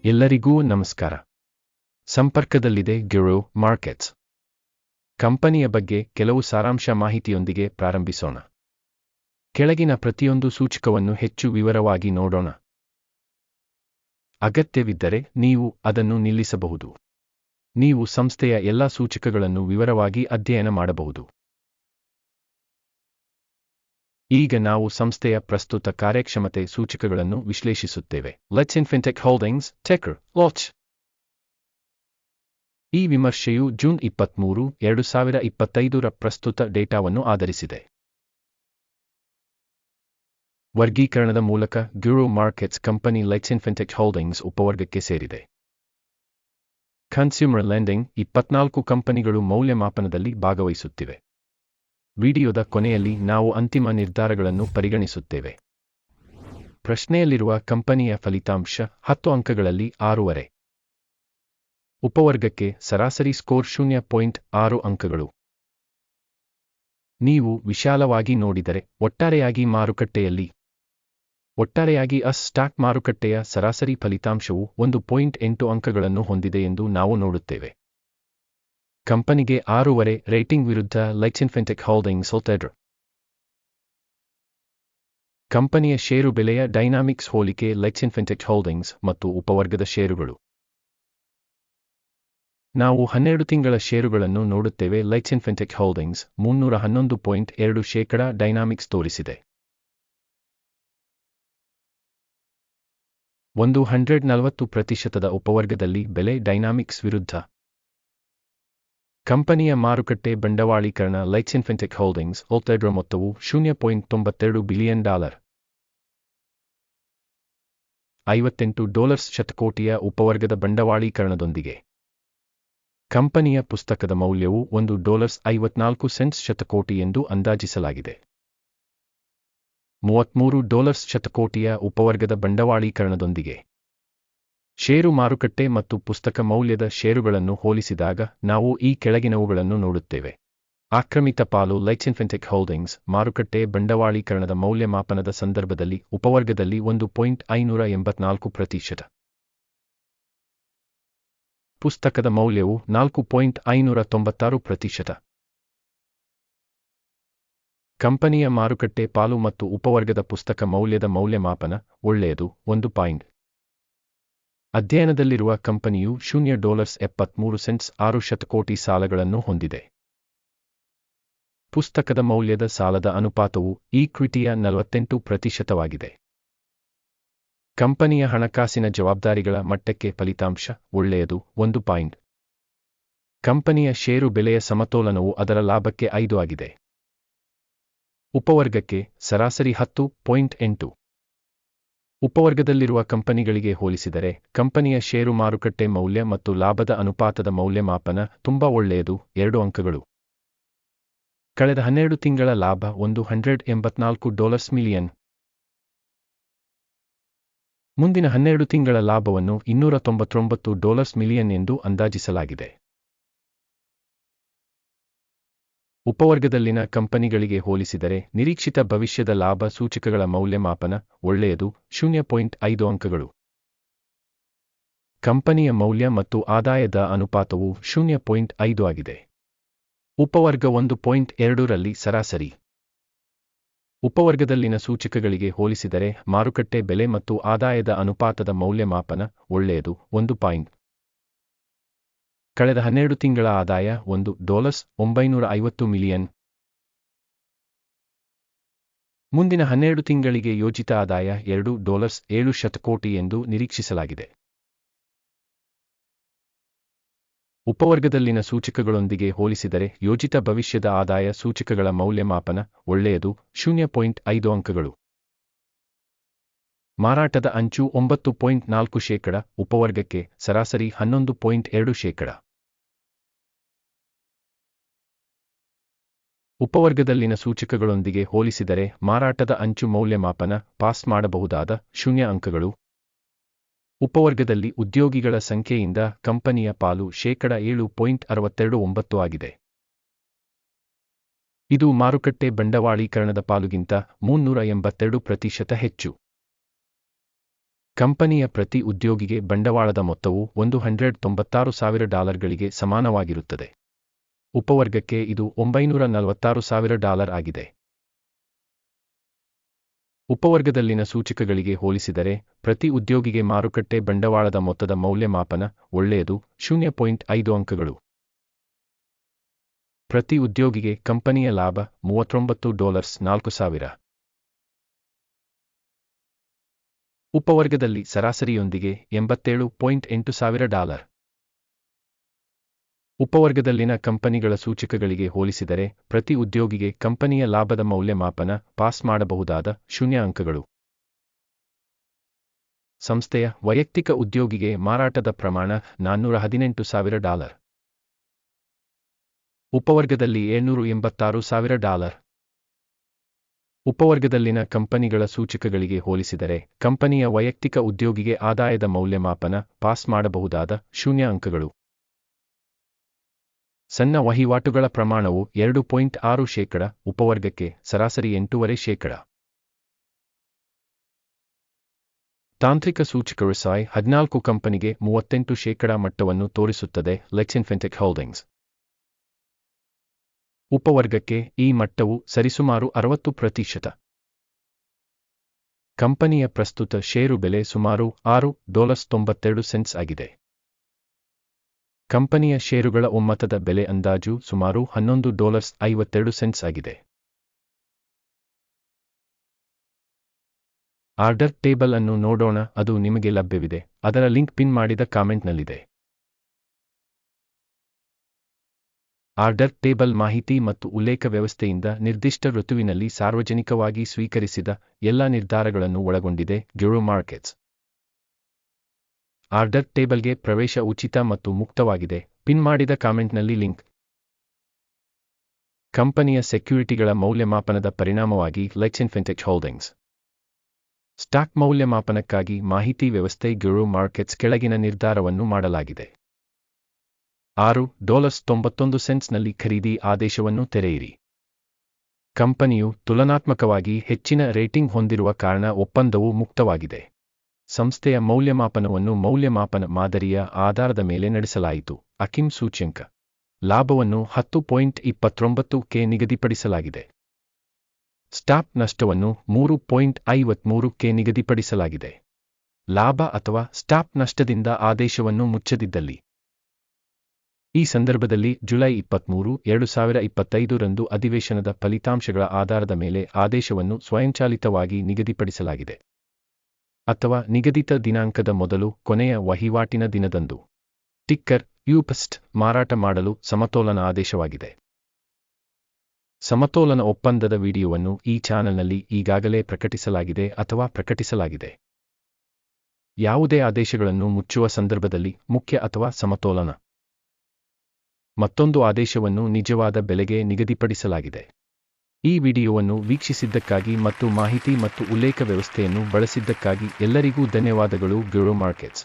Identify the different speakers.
Speaker 1: ಎಲ್ಲರಿಗೂ ನಮಸ್ಕಾರ. ಸಂಪರ್ಕದಲ್ಲಿದೆ ಗಿರೋ ಮಾರ್ಕೆಟ್ಸ್ ಕಂಪನಿಯ ಬಗ್ಗೆ ಕೆಲವು ಸಾರಾಂಶ ಮಾಹಿತಿಯೊಂದಿಗೆ ಪ್ರಾರಂಭಿಸೋಣ. ಕೆಳಗಿನ ಪ್ರತಿಯೊಂದು ಸೂಚಕವನ್ನು ಹೆಚ್ಚು ವಿವರವಾಗಿ ನೋಡೋಣ. ಅಗತ್ಯವಿದ್ದರೆ ನೀವು ಅದನ್ನು ನಿಲ್ಲಿಸಬಹುದು. ನೀವು ಸಂಸ್ಥೆಯ ಎಲ್ಲಾ ಸೂಚಕಗಳನ್ನು ವಿವರವಾಗಿ ಅಧ್ಯಯನ ಮಾಡಬಹುದು. ಈಗ ನಾವು ಸಂಸ್ಥೆಯ ಪ್ರಸ್ತುತ ಕಾರ್ಯಕ್ಷಮತೆ ಸೂಚಕಗಳನ್ನು ವಿಶ್ಲೇಷಿಸುತ್ತೇವೆ. Lexin fintech holdings ticker ಲಾಚ್. ಈ ವಿಮರ್ಶೆಯು ಜೂನ್ 23, 2025ರ ಪ್ರಸ್ತುತ ಡೇಟಾವನ್ನು ಆಧರಿಸಿದೆ. ವರ್ಗೀಕರಣದ ಮೂಲಕ ಗಿರೋ markets company Lexin fintech holdings ಉಪವರ್ಗಕ್ಕೆ ಸೇರಿದೆ. ಕನ್ಸ್ಯೂಮರ್ ಲೆಂಡಿಂಗ್ 24 ಕಂಪನಿಗಳು ಮೌಲ್ಯಮಾಪನದಲ್ಲಿ ಭಾಗವಹಿಸುತ್ತಿವೆ. ವಿಡಿಯೋದ ಕೊನೆಯಲ್ಲಿ ನಾವು ಅಂತಿಮ ನಿರ್ಧಾರಗಳನ್ನು ಪರಿಗಣಿಸುತ್ತೇವೆ. ಪ್ರಶ್ನೆಯಲ್ಲಿರುವ ಕಂಪನಿಯ ಫಲಿತಾಂಶ 10 ಅಂಕಗಳಲ್ಲಿ 6.5. ಉಪವರ್ಗಕ್ಕೆ ಸರಾಸರಿ ಸ್ಕೋರ್ 0.6 ಅಂಕಗಳು. ನೀವು ವಿಶಾಲವಾಗಿ ನೋಡಿದರೆ ಒಟ್ಟಾರೆಯಾಗಿ ಸ್ಟಾಕ್ ಮಾರುಕಟ್ಟೆಯ ಸರಾಸರಿ ಫಲಿತಾಂಶವು 1.8 ಅಂಕಗಳನ್ನು ಹೊಂದಿದೆ ಎಂದು ನಾವು ನೋಡುತ್ತೇವೆ. ಕಂಪನಿಗೆ 6.5 ರೇಟಿಂಗ್ ವಿರುದ್ಧ ಲೆಟ್ಸ್ ಇನ್ ಫಿನ್ಟೆಕ್ ಹೋಲ್ಡಿಂಗ್ಸ್ ಹೊಲ್ಟೆಡ್ರ್. ಕಂಪನಿಯ ಷೇರು ಬೆಲೆಯ ಡೈನಾಮಿಕ್ಸ್ ಹೋಲಿಕೆ ಲೆಟ್ಸ್ ಇನ್ ಫಿನ್ಟೆಕ್ ಹೋಲ್ಡಿಂಗ್ಸ್ ಮತ್ತು ಉಪವರ್ಗದ ಷೇರುಗಳು. ನಾವು 12 ತಿಂಗಳ ಷೇರುಗಳನ್ನು ನೋಡುತ್ತೇವೆ. Let's in fintech holdings 311.2% dynamics ತೋರಿಸಿದೆ. 140% ಉಪವರ್ಗದಲ್ಲಿ ಬೆಲೆ ಡೈನಾಮಿಕ್ಸ್ ವಿರುದ್ಧ. ಕಂಪನಿಯ ಮಾರುಕಟ್ಟೆ ಬಂಡವಾಳೀಕರಣ ಲೆಟ್ಸ್ ಇನ್ ಫಿನ್ಟೆಕ್ ಹೋಲ್ಡಿಂಗ್ಸ್ ಹೊಲ್ಟೆಡ್ರ್ ಮೊತ್ತವು $0.92 ಬಿಲಿಯನ್, $58 ಶತಕೋಟಿಯ ಉಪವರ್ಗದ ಬಂಡವಾಳೀಕರಣದೊಂದಿಗೆ. ಕಂಪನಿಯ ಪುಸ್ತಕದ ಮೌಲ್ಯವು $1.54 ಶತಕೋಟಿ ಎಂದು ಅಂದಾಜಿಸಲಾಗಿದೆ. $33 ಶತಕೋಟಿಯ ಉಪವರ್ಗದ ಬಂಡವಾಳೀಕರಣದೊಂದಿಗೆ. ಷೇರು ಮಾರುಕಟ್ಟೆ ಮತ್ತು ಪುಸ್ತಕ ಮೌಲ್ಯದ ಷೇರುಗಳನ್ನು ಹೋಲಿಸಿದಾಗ ನಾವು ಈ ಕೆಳಗಿನವುಗಳನ್ನು ನೋಡುತ್ತೇವೆ. ಆಕ್ರಮಿತ ಪಾಲು ಲೆಟ್ಸ್ ಇನ್ ಫಿನ್ಟೆಕ್ ಹೋಲ್ಡಿಂಗ್ಸ್ ಮಾರುಕಟ್ಟೆ ಬಂಡವಾಳೀಕರಣದ ಮೌಲ್ಯಮಾಪನದ ಸಂದರ್ಭದಲ್ಲಿ ಉಪವರ್ಗದಲ್ಲಿ 1.584%. ಪುಸ್ತಕದ ಮೌಲ್ಯವು 4.596%. ಕಂಪನಿಯ ಮಾರುಕಟ್ಟೆ ಪಾಲು ಮತ್ತು ಉಪವರ್ಗದ ಪುಸ್ತಕ ಮೌಲ್ಯದ ಮೌಲ್ಯಮಾಪನ ಒಳ್ಳೆಯದು 1. ಅಧ್ಯಯನದಲ್ಲಿರುವ ಕಂಪನಿಯು $0.73 6 ಶತಕೋಟಿ ಸಾಲಗಳನ್ನು ಹೊಂದಿದೆ. ಪುಸ್ತಕದ ಮೌಲ್ಯದ ಸಾಲದ ಅನುಪಾತವು ಈಕ್ವಿಟಿಯ 48%. ಕಂಪನಿಯ ಹಣಕಾಸಿನ ಜವಾಬ್ದಾರಿಗಳ ಮಟ್ಟಕ್ಕೆ ಫಲಿತಾಂಶ ಒಳ್ಳೆಯದು 1. ಕಂಪನಿಯ ಷೇರು ಬೆಲೆಯ ಸಮತೋಲನವು ಅದರ ಲಾಭಕ್ಕೆ 5 ಆಗಿದೆ. ಉಪವರ್ಗಕ್ಕೆ ಸರಾಸರಿ 10.8. ಉಪವರ್ಗದಲ್ಲಿರುವ ಕಂಪನಿಗಳಿಗೆ ಹೋಲಿಸಿದರೆ ಕಂಪನಿಯ ಷೇರು ಮಾರುಕಟ್ಟೆ ಮೌಲ್ಯ ಮತ್ತು ಲಾಭದ ಅನುಪಾತದ ಮೌಲ್ಯಮಾಪನ ತುಂಬಾ ಒಳ್ಳೆಯದು 2 ಅಂಕಗಳು. ಕಳೆದ 12 ತಿಂಗಳ ಲಾಭ $184 ಮಿಲಿಯನ್. ಮುಂದಿನ 12 ತಿಂಗಳ ಲಾಭವನ್ನು $299 ಮಿಲಿಯನ್ ಎಂದು ಅಂದಾಜಿಸಲಾಗಿದೆ. ಉಪವರ್ಗದಲ್ಲಿನ ಕಂಪನಿಗಳಿಗೆ ಹೋಲಿಸಿದರೆ ನಿರೀಕ್ಷಿತ ಭವಿಷ್ಯದ ಲಾಭ ಸೂಚಕಗಳ ಮೌಲ್ಯಮಾಪನ ಒಳ್ಳೆಯದು 0.5 ಅಂಕಗಳು. ಕಂಪನಿಯ ಮೌಲ್ಯ ಮತ್ತು ಆದಾಯದ ಅನುಪಾತವು 0.5 ಆಗಿದೆ. ಉಪವರ್ಗ 1.2 ರಲ್ಲಿ ಸರಾಸರಿ. ಉಪವರ್ಗದಲ್ಲಿನ ಸೂಚಕಗಳಿಗೆ ಹೋಲಿಸಿದರೆ ಮಾರುಕಟ್ಟೆ ಬೆಲೆ ಮತ್ತು ಆದಾಯದ ಅನುಪಾತದ ಮೌಲ್ಯಮಾಪನ ಒಳ್ಳೆಯದು 1. ಕಳೆದ 12 ತಿಂಗಳ ಆದಾಯ $950 ಮಿಲಿಯನ್. ಮುಂದಿನ 12 ತಿಂಗಳಿಗೆ ಯೋಜಿತ ಆದಾಯ $2.7 ಶತಕೋಟಿ ಎಂದು ನಿರೀಕ್ಷಿಸಲಾಗಿದೆ. ಉಪವರ್ಗದಲ್ಲಿನ ಸೂಚಕಗಳೊಂದಿಗೆ ಹೋಲಿಸಿದರೆ ಯೋಜಿತ ಭವಿಷ್ಯದ ಆದಾಯ ಸೂಚಕಗಳ ಮೌಲ್ಯಮಾಪನ ಒಳ್ಳೆಯದು 0.5 ಅಂಕಗಳು. ಮಾರಾಟದ ಅಂಚು 9.4%. ಉಪವರ್ಗಕ್ಕೆ ಸರಾಸರಿ 11.2%. ಉಪವರ್ಗದಲ್ಲಿನ ಸೂಚಕಗಳೊಂದಿಗೆ ಹೋಲಿಸಿದರೆ ಮಾರಾಟದ ಅಂಚು ಮೌಲ್ಯಮಾಪನ ಪಾಸ್ ಮಾಡಬಹುದಾದ 0 ಅಂಕಗಳು. ಉಪವರ್ಗದಲ್ಲಿ ಉದ್ಯೋಗಿಗಳ ಸಂಖ್ಯೆಯಿಂದ ಕಂಪನಿಯ ಪಾಲು 7.629 ಆಗಿದೆ. ಇದು ಮಾರುಕಟ್ಟೆ ಬಂಡವಾಳೀಕರಣದ ಪಾಲುಗಿಂತ 382% ಹೆಚ್ಚು. ಕಂಪನಿಯ ಪ್ರತಿ ಉದ್ಯೋಗಿಗೆ ಬಂಡವಾಳದ ಮೊತ್ತವು $196,000 ಸಮಾನವಾಗಿರುತ್ತದೆ. ಉಪವರ್ಗಕ್ಕೆ ಇದು $946,000 ಆಗಿದೆ. ಉಪವರ್ಗದಲ್ಲಿನ ಸೂಚಕಗಳಿಗೆ ಹೋಲಿಸಿದರೆ ಪ್ರತಿ ಉದ್ಯೋಗಿಗೆ ಮಾರುಕಟ್ಟೆ ಬಂಡವಾಳದ ಮೊತ್ತದ ಮೌಲ್ಯಮಾಪನ ಒಳ್ಳೆಯದು 0.5 ಅಂಕಗಳು. ಪ್ರತಿ ಉದ್ಯೋಗಿಗೆ ಕಂಪನಿಯ ಲಾಭ $39,000 ಉಪವರ್ಗದಲ್ಲಿ ಸರಾಸರಿಯೊಂದಿಗೆ $87,800. ಉಪವರ್ಗದಲ್ಲಿನ ಕಂಪನಿಗಳ ಸೂಚಕಗಳಿಗೆ ಹೋಲಿಸಿದರೆ ಪ್ರತಿ ಉದ್ಯೋಗಿಗೆ ಕಂಪನಿಯ ಲಾಭದ ಮೌಲ್ಯಮಾಪನ ಪಾಸ್ ಮಾಡಬಹುದಾದ 0 ಅಂಕಗಳು. ಸಂಸ್ಥೆಯ ವೈಯಕ್ತಿಕ ಉದ್ಯೋಗಿಗೆ ಮಾರಾಟದ ಪ್ರಮಾಣ $418,000. ಉಪವರ್ಗದಲ್ಲಿ $786,000. ಉಪವರ್ಗದಲ್ಲಿನ ಕಂಪನಿಗಳ ಸೂಚಕಗಳಿಗೆ ಹೋಲಿಸಿದರೆ ಕಂಪನಿಯ ವೈಯಕ್ತಿಕ ಉದ್ಯೋಗಿಗೆ ಆದಾಯದ ಮೌಲ್ಯಮಾಪನ ಪಾಸ್ ಮಾಡಬಹುದಾದ 0 ಅಂಕಗಳು. ಸಣ್ಣ ವಹಿವಾಟುಗಳ ಪ್ರಮಾಣವು 2.6%, ಉಪವರ್ಗಕ್ಕೆ ಸರಾಸರಿ 8.5%. ತಾಂತ್ರಿಕ ಸೂಚಕವು SI 14 ಕಂಪನಿಗೆ 38% ಮಟ್ಟವನ್ನು ತೋರಿಸುತ್ತದೆ. ಲೆಕ್ಸಿನ್ಫಿನ್ಟೆಕ್ ಹೋಲ್ಡಿಂಗ್ಸ್ ಉಪವರ್ಗಕ್ಕೆ ಈ ಮಟ್ಟವು ಸರಿಸುಮಾರು 60%. ಕಂಪನಿಯ ಪ್ರಸ್ತುತ ಷೇರು ಬೆಲೆ ಸುಮಾರು $6.92 ಆಗಿದೆ. ಕಂಪನಿಯ ಷೇರುಗಳ ಒಮ್ಮತದ ಬೆಲೆ ಅಂದಾಜು ಸುಮಾರು $11.52 ಆಗಿದೆ. ಆರ್ಡರ್ ಟೇಬಲ್ ಅನ್ನು ನೋಡೋಣ. ಅದು ನಿಮಗೆ ಲಭ್ಯವಿದೆ. ಅದರ ಲಿಂಕ್ ಪಿನ್ ಮಾಡಿದ ಕಾಮೆಂಟ್ನಲ್ಲಿದೆ. ಆರ್ಡರ್ ಟೇಬಲ್ ಮಾಹಿತಿ ಮತ್ತು ಉಲ್ಲೇಖ ವ್ಯವಸ್ಥೆಯಿಂದ ನಿರ್ದಿಷ್ಟ ಋತುವಿನಲ್ಲಿ ಸಾರ್ವಜನಿಕವಾಗಿ ಸ್ವೀಕರಿಸಿದ ಎಲ್ಲ ನಿರ್ಧಾರಗಳನ್ನು ಒಳಗೊಂಡಿದೆ. ಗ್ಯೂರೋ ಮಾರ್ಕೆಟ್ಸ್ ಆರ್ಡರ್ ಟೇಬಲ್ಗೆ ಪ್ರವೇಶ ಉಚಿತ ಮತ್ತು ಮುಕ್ತವಾಗಿದೆ. ಪಿನ್ ಮಾಡಿದ ಕಾಮೆಂಟ್ನಲ್ಲಿ ಲಿಂಕ್. ಕಂಪನಿಯ ಸೆಕ್ಯುರಿಟಿಗಳ ಮೌಲ್ಯಮಾಪನದ ಪರಿಣಾಮವಾಗಿ ಲೆಕ್ಸಿನ್ಫಿನ್ಟೆಕ್ ಹೋಲ್ಡಿಂಗ್ಸ್ ಸ್ಟಾಕ್ ಮೌಲ್ಯಮಾಪನಕ್ಕಾಗಿ ಮಾಹಿತಿ ವ್ಯವಸ್ಥೆ ಗ್ಯೂರೋ ಮಾರ್ಕೆಟ್ಸ್ ಕೆಳಗಿನ ನಿರ್ಧಾರವನ್ನು ಮಾಡಲಾಗಿದೆ. $6.91 ಖರೀದಿ ಆದೇಶವನ್ನು ತೆರೆಯಿರಿ. ಕಂಪನಿಯು ತುಲನಾತ್ಮಕವಾಗಿ ಹೆಚ್ಚಿನ ರೇಟಿಂಗ್ ಹೊಂದಿರುವ ಕಾರಣ ಒಪ್ಪಂದವು ಮುಕ್ತವಾಗಿದೆ. ಸಂಸ್ಥೆಯ ಮೌಲ್ಯಮಾಪನವನ್ನು ಮೌಲ್ಯಮಾಪನ ಮಾದರಿಯ ಆಧಾರದ ಮೇಲೆ ನಡೆಸಲಾಯಿತು. ಅಕಿಮ್ ಸೂಚ್ಯಂಕ ಲಾಭವನ್ನು 10.29ಕ್ಕೆ ನಿಗದಿಪಡಿಸಲಾಗಿದೆ. ಸ್ಟಾಪ್ ನಷ್ಟವನ್ನು 3.53ಕ್ಕೆ ನಿಗದಿಪಡಿಸಲಾಗಿದೆ. ಲಾಭ ಅಥವಾ ಸ್ಟಾಪ್ ನಷ್ಟದಿಂದ ಆದೇಶವನ್ನು ಮುಚ್ಚದಿದ್ದಲ್ಲಿ ಈ ಸಂದರ್ಭದಲ್ಲಿ ಜುಲೈ 23, 2025 ರಂದು ಅಧಿವೇಶನದ ಫಲಿತಾಂಶಗಳ ಆಧಾರದ ಮೇಲೆ ಆದೇಶವನ್ನು ಸ್ವಯಂಚಾಲಿತವಾಗಿ ನಿಗದಿಪಡಿಸಲಾಗಿದೆ ಅಥವಾ ನಿಗದಿತ ದಿನಾಂಕದ ಮೊದಲು ಕೊನೆಯ ವಹಿವಾಟಿನ ದಿನದಂದು. ಟಿಕ್ಕರ್ ಯುಪಿಎಸ್ಟಿ ಮಾರಾಟ ಮಾಡಲು ಸಮತೋಲನ ಆದೇಶವಾಗಿದೆ. ಸಮತೋಲನ ಒಪ್ಪಂದದ ವಿಡಿಯೋವನ್ನು ಈ ಚಾನೆಲ್ನಲ್ಲಿ ಈಗಾಗಲೇ ಪ್ರಕಟಿಸಲಾಗಿದೆ ಅಥವಾ ಪ್ರಕಟಿಸಲಾಗಿದೆ. ಯಾವುದೇ ಆದೇಶಗಳನ್ನು ಮುಚ್ಚುವ ಸಂದರ್ಭದಲ್ಲಿ ಮುಖ್ಯ ಅಥವಾ ಸಮತೋಲನ ಮತ್ತೊಂದು ಆದೇಶವನ್ನು ನಿಜವಾದ ಬೆಲೆಗೆ ನಿಗದಿಪಡಿಸಲಾಗಿದೆ. ಈ ವಿಡಿಯೋವನ್ನು ವೀಕ್ಷಿಸಿದ್ದಕ್ಕಾಗಿ ಮತ್ತು ಮಾಹಿತಿ ಮತ್ತು ಉಲ್ಲೇಖ ವ್ಯವಸ್ಥೆಯನ್ನು ಬಳಸಿದ್ದಕ್ಕಾಗಿ ಎಲ್ಲರಿಗೂ ಧನ್ಯವಾದಗಳು. ಗ್ಯೂರೋ ಮಾರ್ಕೆಟ್ಸ್